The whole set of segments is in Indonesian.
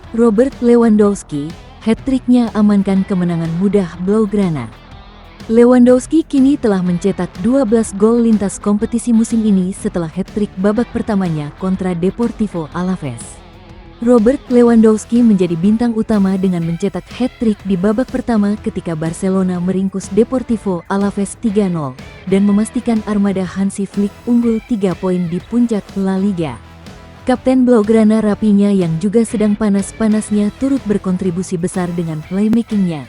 Robert Lewandowski, hat-tricknya amankan kemenangan mudah Blaugrana. Lewandowski kini telah mencetak 12 gol lintas kompetisi musim ini setelah hat-trick babak pertamanya kontra Deportivo Alaves. Robert Lewandowski menjadi bintang utama dengan mencetak hat-trick di babak pertama ketika Barcelona meringkus Deportivo Alaves 3-0 dan memastikan armada Hansi Flick unggul 3 poin di puncak La Liga. Kapten Blaugrana Rafinha yang juga sedang panas-panasnya turut berkontribusi besar dengan playmaking-nya.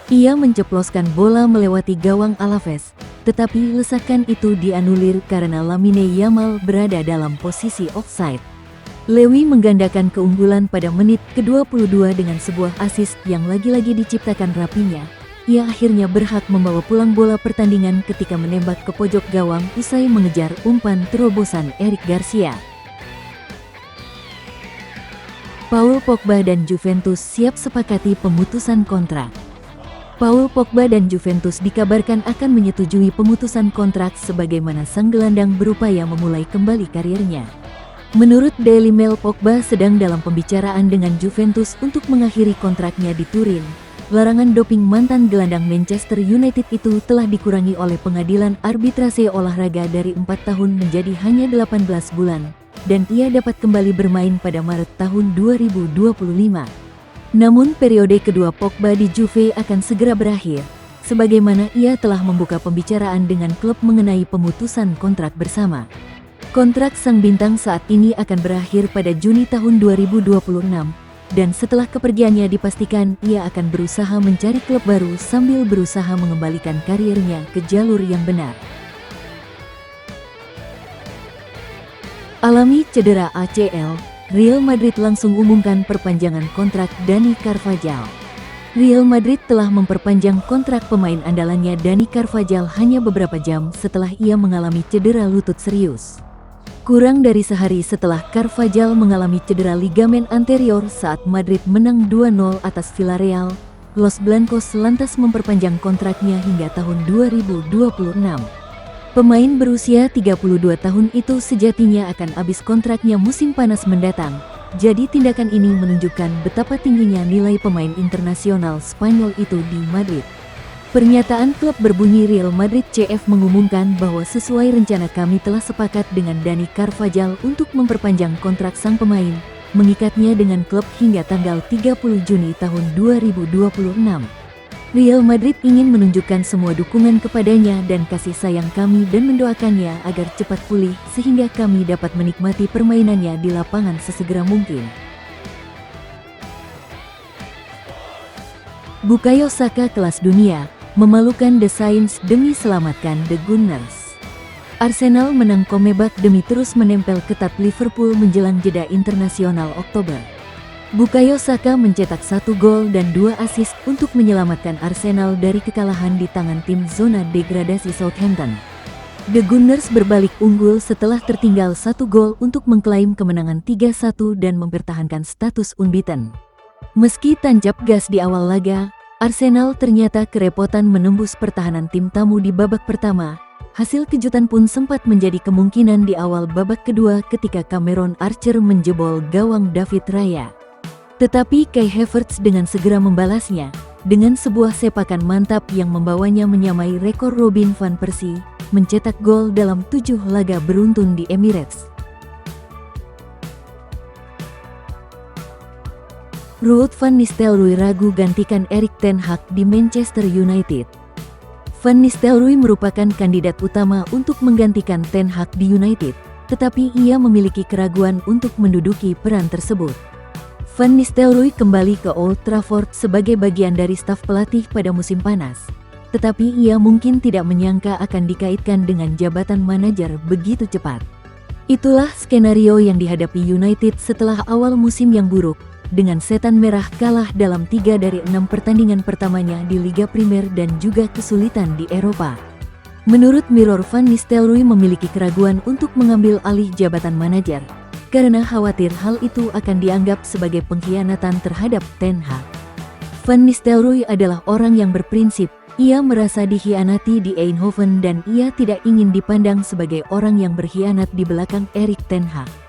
Ia menceploskan bola melewati gawang Alaves, tetapi lesakan itu dianulir karena Lamine Yamal berada dalam posisi offside. Lewi menggandakan keunggulan pada menit ke-22 dengan sebuah assist yang lagi-lagi diciptakan Rafinha. Ia akhirnya berhak membawa pulang bola pertandingan ketika menembak ke pojok gawang usai mengejar umpan terobosan Eric Garcia. Paul Pogba dan Juventus siap sepakati pemutusan kontrak. Paul Pogba dan Juventus dikabarkan akan menyetujui pemutusan kontrak sebagaimana sang gelandang berupaya memulai kembali karirnya. Menurut Daily Mail, Pogba sedang dalam pembicaraan dengan Juventus untuk mengakhiri kontraknya di Turin. Larangan doping mantan gelandang Manchester United itu telah dikurangi oleh pengadilan arbitrase olahraga dari 4 tahun menjadi hanya 18 bulan, dan ia dapat kembali bermain pada Maret tahun 2025. Namun periode kedua Pogba di Juve akan segera berakhir, sebagaimana ia telah membuka pembicaraan dengan klub mengenai pemutusan kontrak bersama. Kontrak sang bintang saat ini akan berakhir pada Juni tahun 2026, dan setelah kepergiannya dipastikan ia akan berusaha mencari klub baru sambil berusaha mengembalikan karirnya ke jalur yang benar. Alami cedera ACL, Real Madrid langsung umumkan perpanjangan kontrak Dani Carvajal. Real Madrid telah memperpanjang kontrak pemain andalannya Dani Carvajal hanya beberapa jam setelah ia mengalami cedera lutut serius. Kurang dari sehari setelah Carvajal mengalami cedera ligamen anterior saat Madrid menang 2-0 atas Villarreal, Los Blancos lantas memperpanjang kontraknya hingga tahun 2026. Pemain berusia 32 tahun itu sejatinya akan habis kontraknya musim panas mendatang, jadi tindakan ini menunjukkan betapa tingginya nilai pemain internasional Spanyol itu di Madrid. Pernyataan klub berbunyi Real Madrid CF mengumumkan bahwa sesuai rencana kami telah sepakat dengan Dani Carvajal untuk memperpanjang kontrak sang pemain, mengikatnya dengan klub hingga tanggal 30 Juni tahun 2026. Real Madrid ingin menunjukkan semua dukungan kepadanya dan kasih sayang kami dan mendoakannya agar cepat pulih sehingga kami dapat menikmati permainannya di lapangan sesegera mungkin. Bukayo Saka kelas dunia, memalukan The Saints demi selamatkan The Gunners. Arsenal menang comeback demi terus menempel ketat Liverpool menjelang jeda internasional Oktober. Bukayo Saka mencetak 1 gol dan 2 assist untuk menyelamatkan Arsenal dari kekalahan di tangan tim zona degradasi Southampton. The Gunners berbalik unggul setelah tertinggal 1 gol untuk mengklaim kemenangan 3-1 dan mempertahankan status unbeaten. Meski tancap gas di awal laga, Arsenal ternyata kerepotan menembus pertahanan tim tamu di babak pertama. Hasil kejutan pun sempat menjadi kemungkinan di awal babak kedua ketika Cameron Archer menjebol gawang David Raya. Tetapi Kai Havertz dengan segera membalasnya, dengan sebuah sepakan mantap yang membawanya menyamai rekor Robin van Persie, mencetak gol dalam 7 laga beruntun di Emirates. Ruud van Nistelrooy ragu gantikan Erik ten Hag di Manchester United. Van Nistelrooy merupakan kandidat utama untuk menggantikan Ten Hag di United, tetapi ia memiliki keraguan untuk menduduki peran tersebut. Van Nistelrooy kembali ke Old Trafford sebagai bagian dari staf pelatih pada musim panas, tetapi ia mungkin tidak menyangka akan dikaitkan dengan jabatan manajer begitu cepat. Itulah skenario yang dihadapi United setelah awal musim yang buruk, dengan setan merah kalah dalam 3 dari 6 pertandingan pertamanya di Liga Primer dan juga kesulitan di Eropa. Menurut Mirror, Van Nistelrooy memiliki keraguan untuk mengambil alih jabatan manajer, karena khawatir hal itu akan dianggap sebagai pengkhianatan terhadap Ten Hag. Van Nistelrooy adalah orang yang berprinsip, ia merasa dikhianati di Eindhoven dan ia tidak ingin dipandang sebagai orang yang berkhianat di belakang Erik ten Hag.